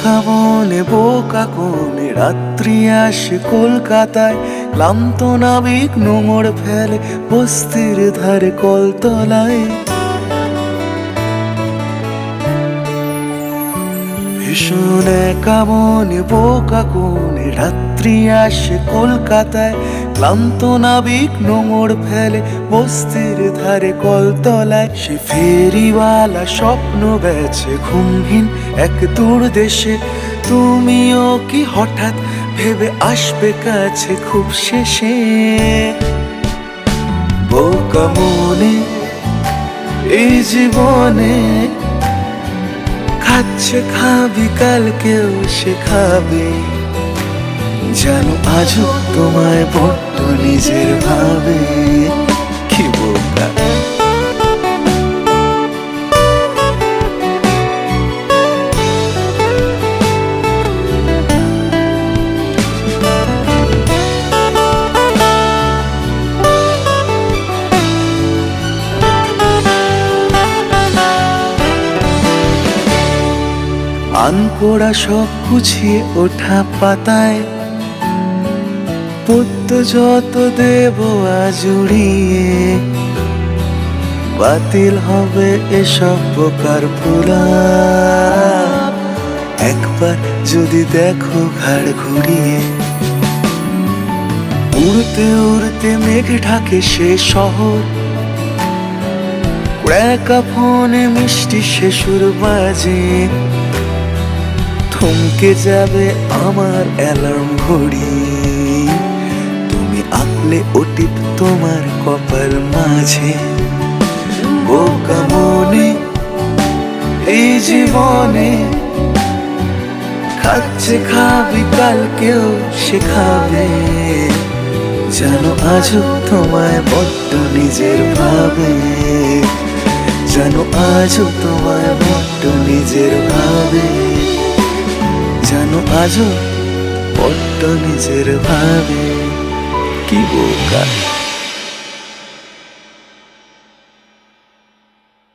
একা মনে বোকা কোণে রাত্রি আসে কলকাতায়, ক্লান্ত নাবিক নোঙর ফেলে বস্তির ধারে কলতলায়। ভীষণ একা মনে বোকা কোণে রাত্রি আসে কলকাতায়, ক্লান্ত নাবিক নোঙর ফেলে বস্তির ধারে কলতলায়। সে ফেরিওয়ালা স্বপ্ন বেছে ঘুমহীন এক দূর দেশে, তুমিও কি হঠাৎ ভেবে আসবে কাছে খুব শেষে? বোকা মনে এই জীবনে খাচ্ছে খাবি কালকেও শেখাবে, জানো আজও তোমায় বড্ড নিজের ভাবে। কি বোকা আনপোড়া সব গুছিয়ে ওঠা পাতায়, পদ্য যত দেব আজুড়িয়ে, বাতিল হবে এসব বোকার ভোলা। একবার যদি দেখো ঘাড় ঘুরিয়ে, উড়তে উড়তে মেঘ ঢাকে সে শহর, একা ফোনে মিষ্টি সে সুর বাজে, থমকে যাবে আমার অ্যালার্ম ঘড়ি, তুমি আঁকলে ওটিপ তোমার কপাল মাঝে। বোকা মনে এই জীবনে খাচ্ছে খাবি কালকেও শেখাবে, জানো আজও তোমায় বড্ড নিজের ভাবে, জানো আজও তোমায় বড্ড নিজের ভাবে, জানো আজও বড্ড নিজের ভাবে। কি বোকা।